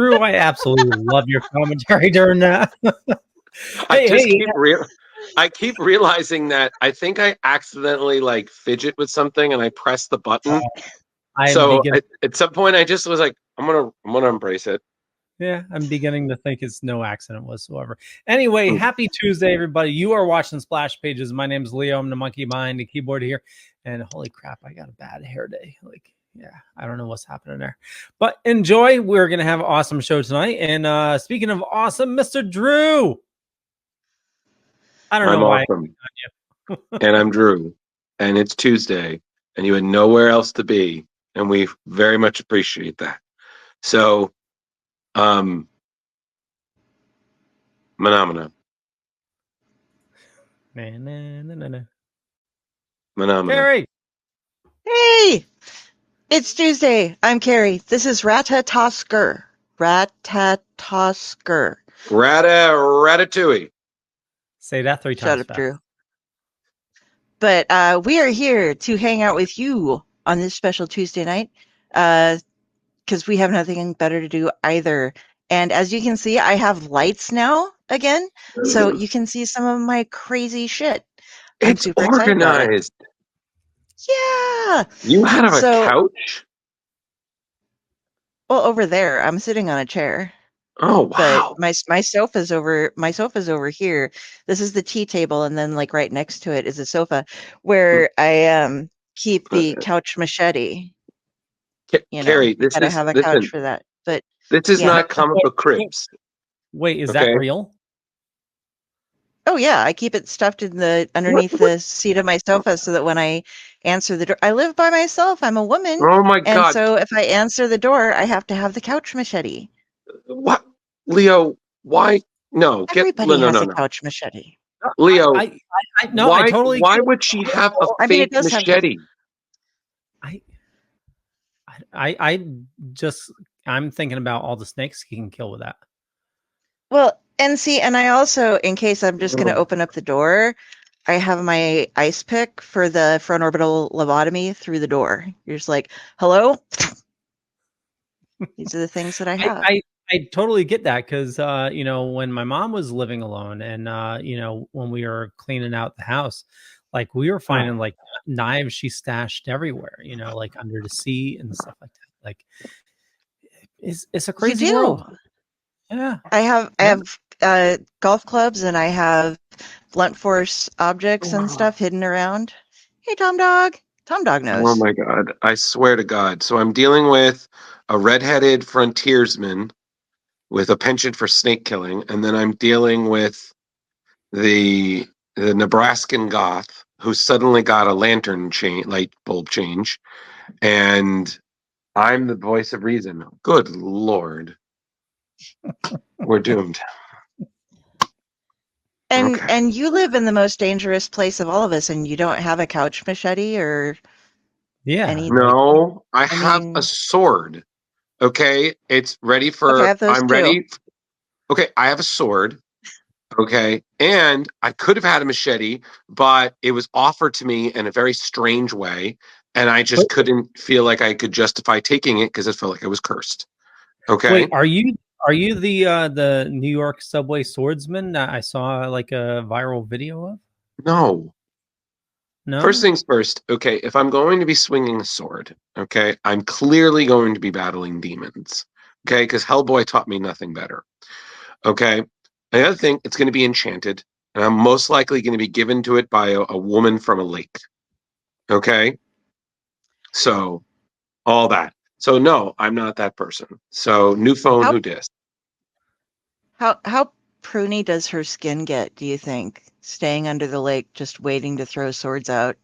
Drew, I absolutely love your commentary during that. I keep realizing that I think I accidentally like fidget with something and I press the button. At some point I just was like, I'm gonna embrace it. Yeah, I'm beginning to think it's no accident whatsoever. Anyway, happy Tuesday, everybody. You are watching Splash Pages. My name is Leo. I'm the monkey behind the keyboard here. And holy crap, I got a bad hair day. Yeah, I don't know what's happening there. But enjoy. We're going to have an awesome show tonight. And speaking of awesome, Mr. Drew. I'm awesome. And I'm Drew. And it's Tuesday. And you had nowhere else to be. And we very much appreciate that. So, Phenomena. Carrie. Hey, it's Tuesday. I'm Carrie. This is Ratatosker. Ratatouille. Say that 3 times. Shut up, Drew. But we are here to hang out with you on this special Tuesday night because we have nothing better to do either. And as you can see, I have lights now again, so you can see some of my crazy shit. I'm super organized. Yeah. You have a couch? Well, over there, I'm sitting on a chair. Oh wow! But my sofa's over. My sofa's over here. This is the tea table, and then like right next to it is a sofa where I keep the couch machete. Carrie, this gotta is have a couch for that. But this is not comic book cribs. Wait, is that real? Oh yeah, I keep it stuffed in underneath the seat of my sofa so that when I answer the door, I live by myself. I'm a woman. Oh my God! And so if I answer the door, I have to have the couch machete. What, Leo? Why? No, everybody has a couch machete. Leo, I totally. Why would she have a fake machete? I'm thinking about all the snakes he can kill with that. Well, and I also, in case I'm just going to open up the door, I have my ice pick for the front orbital lobotomy through the door. You're just like, hello? These are the things that I have. I totally get that because, when my mom was living alone and, when we were cleaning out the house, like we were finding like knives she stashed everywhere, like under the seat and stuff like that. Like it's a crazy world. Yeah. I have golf clubs and I have blunt force objects and stuff hidden around. Hey, Tom Dog. Tom Dog knows. Oh my God. I swear to God. So I'm dealing with a redheaded frontiersman with a penchant for snake killing. And then I'm dealing with the Nebraskan goth who suddenly got a light bulb change. And I'm the voice of reason. Good Lord. We're doomed. And you live in the most dangerous place of all of us, and you don't have a couch machete or anything? No, I have a sword. Okay, it's ready for. Okay, I have those ready. Okay, I have a sword. Okay, and I could have had a machete, but it was offered to me in a very strange way, and I just couldn't feel like I could justify taking it because it felt like I was cursed. Okay. Wait, are you the New York subway swordsman that I saw like a viral video of? No. No. First things first. Okay, if I'm going to be swinging a sword, okay, I'm clearly going to be battling demons. Okay, because Hellboy taught me nothing better. Okay. The other thing, it's going to be enchanted, and I'm most likely going to be given to it by a woman from a lake. Okay. So, all that. So, no, I'm not that person. So, new phone, who dis? How pruny does her skin get, do you think? Staying under the lake, just waiting to throw swords out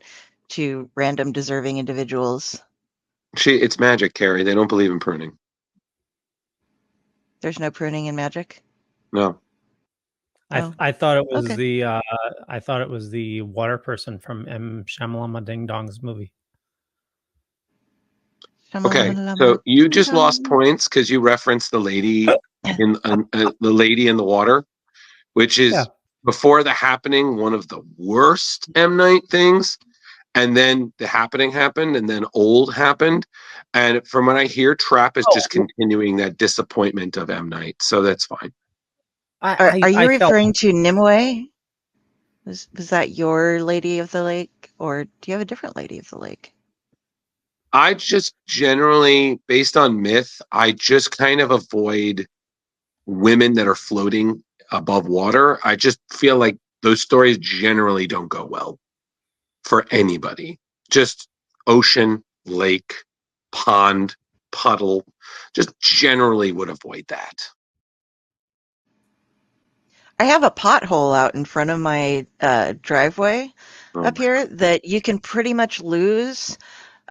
to random deserving individuals. It's magic, Carrie. They don't believe in pruning. There's no pruning in magic? No. I thought it was I thought it was the water person from M. Shamalama Ding Dong's movie. Okay, so you just lost points because you referenced the lady in the water, which is before the happening one of the worst M. Night things, and then the happening happened, and then old happened. And from what I hear, Trap is just continuing that disappointment of M. Night, so that's fine. Are you I felt referring to Nimue? Was that your Lady of the Lake, or do you have a different Lady of the Lake? I just generally, based on myth, I just kind of avoid women that are floating above water. I just feel like those stories generally don't go well for anybody. Just ocean, lake, pond, puddle, just generally would avoid that. I have a pothole out in front of my driveway Oh up my here that you can pretty much lose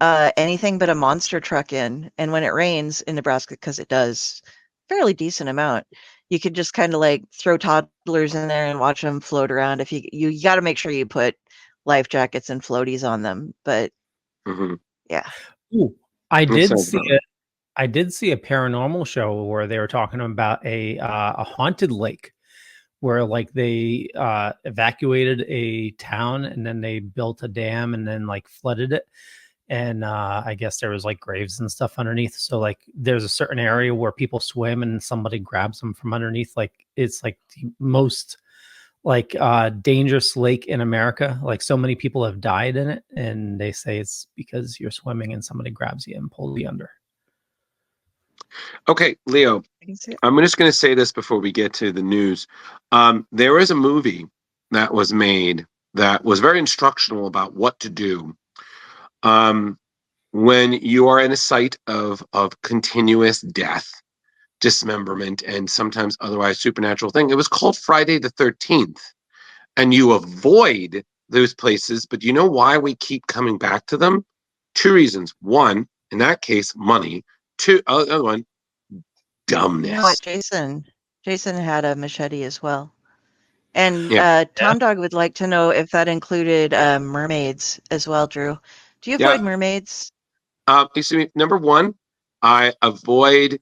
anything but a monster truck in. And when it rains in Nebraska, because it does fairly decent amount, you could just kind of like throw toddlers in there and watch them float around. If you got to make sure you put life jackets and floaties on them. But yeah, Ooh, I That did sounds see about it. I did see a paranormal show where they were talking about a haunted lake where like they evacuated a town and then they built a dam and then like flooded it. And I guess there was like graves and stuff underneath. So like there's a certain area where people swim and somebody grabs them from underneath. Like it's like the most like dangerous lake in America. Like so many people have died in it, and they say it's because you're swimming and somebody grabs you and pulls you under. Okay, Leo, I can see it. I'm just going to say this before we get to the news. There is a movie that was made that was very instructional about what to do when you are in a site of continuous death, dismemberment, and sometimes otherwise supernatural thing. It was called Friday the 13th, and you avoid those places, but you know why we keep coming back to them? Two reasons. One, in that case, money. Two, other one, dumbness. You know what, Jason had a machete as well. And Yeah. Tom Dog would like to know if that included mermaids as well, Drew. Do you avoid Yeah. mermaids? You see, number one, I avoid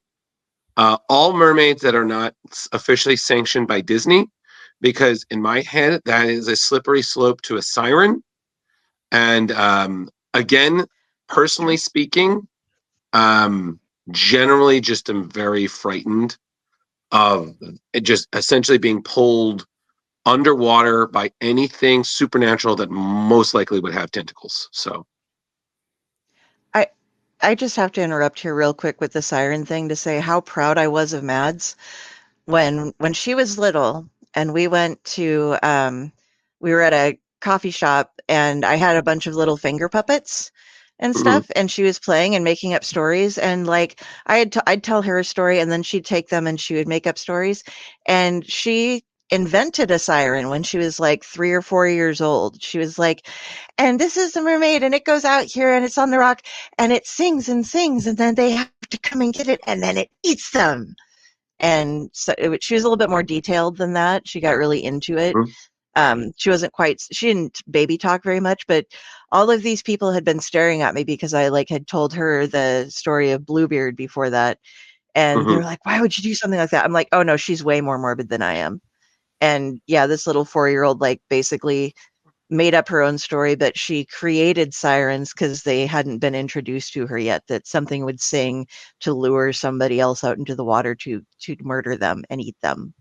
all mermaids that are not officially sanctioned by Disney, because in my head, that is a slippery slope to a siren. And again, personally speaking, generally just am very frightened of it just essentially being pulled underwater by anything supernatural that most likely would have tentacles. So I just have to interrupt here real quick with the siren thing to say how proud I was of Mads when she was little and we went to we were at a coffee shop and I had a bunch of little finger puppets and stuff and she was playing and making up stories and like I'd tell her a story and then she'd take them and she would make up stories and she invented a siren when she was like 3 or 4 years old. She was like, and this is the mermaid and it goes out here and it's on the rock and it sings and then they have to come and get it and then it eats them. And so she was a little bit more detailed than that. She got really into it. She didn't baby talk very much, but all of these people had been staring at me because I like had told her the story of Bluebeard before that. And they were like, why would you do something like that? I'm like, oh no, she's way more morbid than I am. And yeah, this little 4-year-old like basically made up her own story, but she created sirens because they hadn't been introduced to her yet, that something would sing to lure somebody else out into the water to murder them and eat them.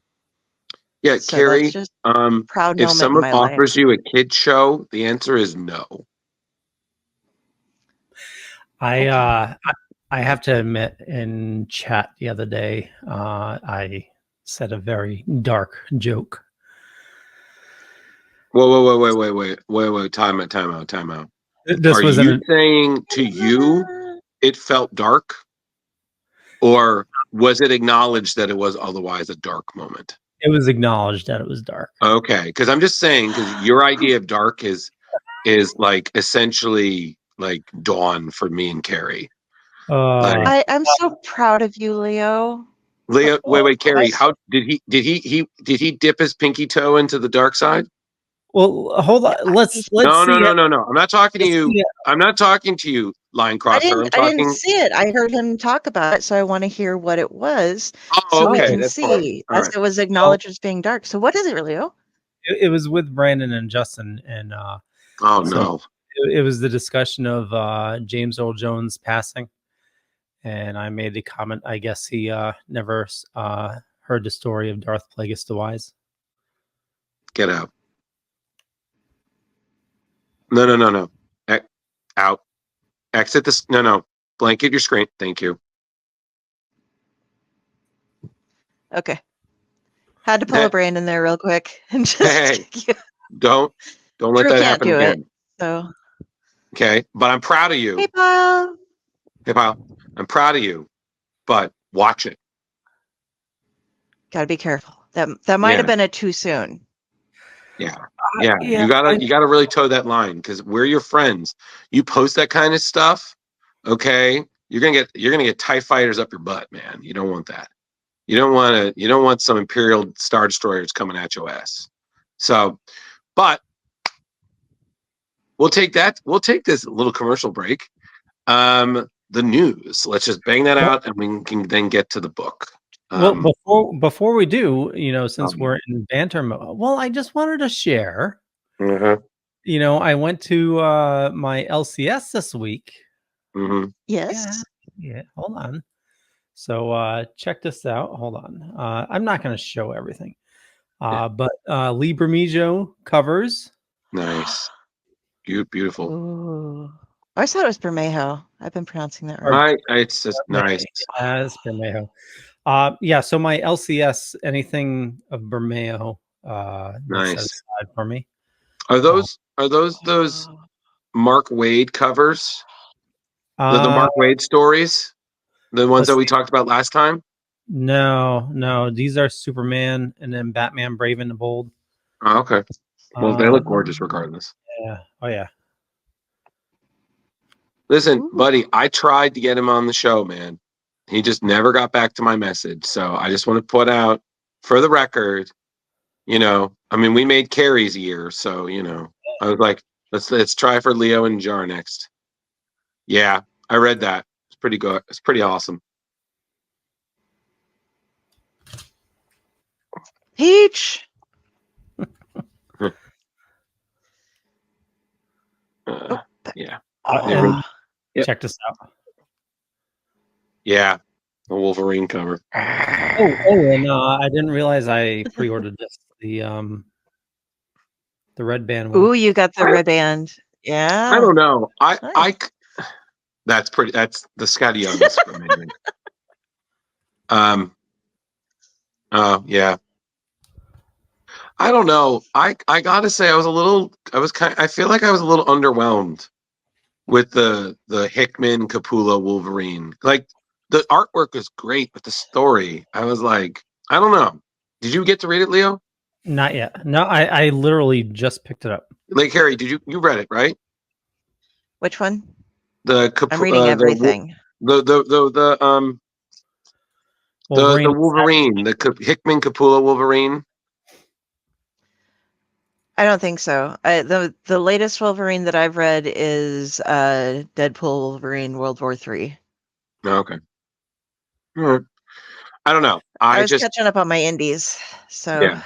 yeah, So that's Carrie, just a proud if moment in someone my life. offers you a kid show, the answer is no. I have to admit, in chat the other day, I said a very dark joke. Whoa. Time out. This Are was you saying to you it felt dark? Or was it acknowledged that it was otherwise a dark moment? it was acknowledged that it was dark. Okay, because I'm just saying, because your idea of dark is like essentially like dawn for me and Carrie. Like, I'm so proud of you, Leo. Leah, wait, Carrie, how did he dip his pinky toe into the dark side? Well, hold on. Let's No. see it. I'm not talking to Let's you. see it. I'm not talking to you, line crosser. I'm I didn't talking. see it. I heard him talk about it, so I want to hear what it was Oh, so we okay, can that's fine. see All as right. it was Well, acknowledged as being dark. So what is it, Leo? it was with Brandon and Justin, and Oh so no. it was the discussion of James Earl Jones passing, and I made the comment. I guess he never heard the story of Darth Plagueis the Wise. Get out. No. Out. Exit this. No. Blanket your screen. Thank you. Okay. Had to pull a brain in there real quick and just. Hey. Don't let that happen again. So. Okay, but I'm proud of you. Hey, pal. I'm proud of you, but watch it. Gotta be careful. That might have been a too soon. Yeah. You gotta really toe that line because we're your friends. You post that kind of stuff, okay? You're gonna get TIE fighters up your butt, man. You don't want that. You don't want some Imperial Star Destroyers coming at your ass. So, but we'll take this little commercial break. The news. Let's just bang that out, and we can then get to the book. Well, before we do, since we're in banter mode, I just wanted to share. I went to my LCS this week. Yes. Yeah. Hold on. So check this out. Hold on. I'm not going to show everything. But Lee Bermejo covers. Nice. Beautiful. Ooh. I always thought it was Bermejo. I've been pronouncing that right. right. It's just nice. It's Bermejo. So my LCS, anything of Bermejo, nice set aside for me. Are those Mark Waid covers? The Mark Waid stories? The ones that we talked about last time? No. These are Superman and then Batman Brave and the Bold. Oh, okay. Well, they look gorgeous regardless. Yeah. Oh, yeah. Listen, buddy, I tried to get him on the show, man. He just never got back to my message. So I just want to put out, for the record, we made Carrie's year. So, I was like, let's try for Leo and Jar next. Yeah, I read that. It's pretty good. It's pretty awesome. Peach. Yeah. Check this out. Yeah, the Wolverine cover. And I didn't realize I pre-ordered this. The red band one. Ooh, you got the red band. Yeah. I don't know. That's pretty. That's the Scotty Young's amazing. Yeah. I don't know. I gotta say I feel like I was a little underwhelmed with the Hickman Capullo Wolverine. Like the artwork is great, but the story, I was like, I don't know. Did you get to read it, Leo? Not yet. No, I literally just picked it up. Like Carrie, you read it, right? Which one? I'm reading everything. The Wolverine, the Hickman Capullo Wolverine. I don't think so. The latest Wolverine that I've read is Deadpool Wolverine World War III. Oh, okay. All right. I don't know. I was catching up on my indies, so yeah.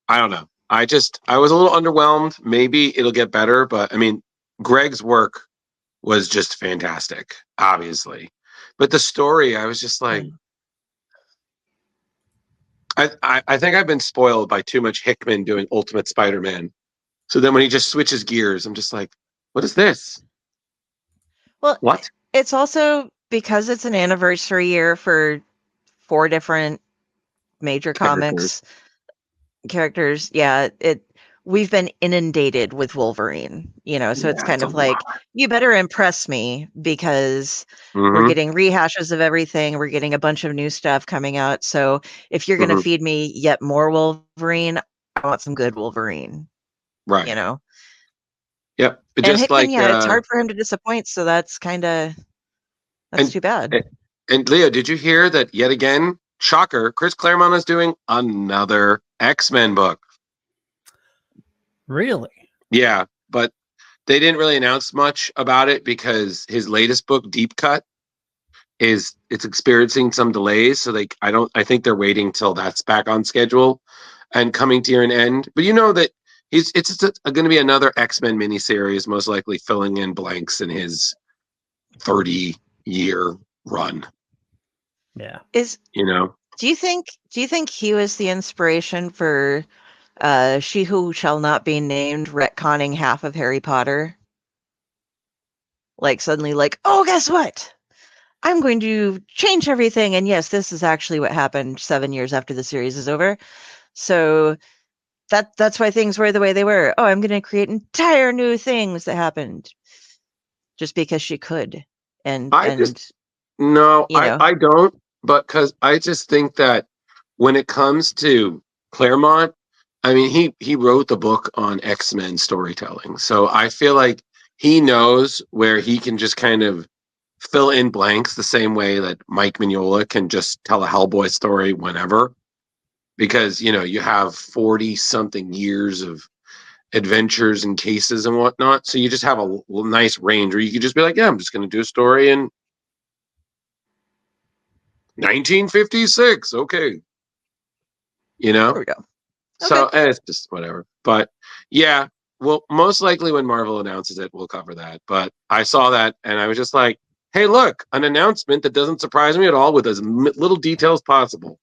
I don't know. I was a little underwhelmed. Maybe it'll get better, but Greg's work was just fantastic, obviously. But the story, I was just like, I think I've been spoiled by too much Hickman doing Ultimate Spider-Man. So then when he just switches gears, I'm just like, what is this? Well, what? It's also because it's an anniversary year for 4 different major comics characters. Yeah, we've been inundated with Wolverine, so it's kind of like, you better impress me because we're getting rehashes of everything. We're getting a bunch of new stuff coming out. So if you're going to feed me yet more Wolverine, I want some good Wolverine. Right. Yep. And just Hickman, it's hard for him to disappoint. So that's too bad. And Leo, did you hear that yet again? Shocker, Chris Claremont is doing another X-Men book. Really? Yeah, but they didn't really announce much about it because his latest book, Deep Cut, it's experiencing some delays. So I think they're waiting till that's back on schedule and coming to an end. But you know that It's going to be another X-Men miniseries, most likely filling in blanks in his 30-year run. Yeah. Do you think he was the inspiration for She Who Shall Not Be Named retconning half of Harry Potter? Like suddenly oh, guess what? I'm going to change everything. And yes, this is actually what happened 7 years after the series is over. So that's why things were the way they were. Oh, I'm going to create entire new things that happened just because she could. I don't, but because I just think that when it comes to Claremont, I mean, he wrote the book on X-Men storytelling. So I feel like he knows where he can just kind of fill in blanks the same way that Mike Mignola can just tell a Hellboy story whenever. Because, you have 40 something years of adventures and cases and whatnot. So you just have a nice range where you could just be like, yeah, I'm just going to do a story in 1956. Okay. There we go. So it's just whatever. But yeah, well, most likely when Marvel announces it, we'll cover that. But I saw that and I was just like, hey, look, an announcement that doesn't surprise me at all with as little detail as possible.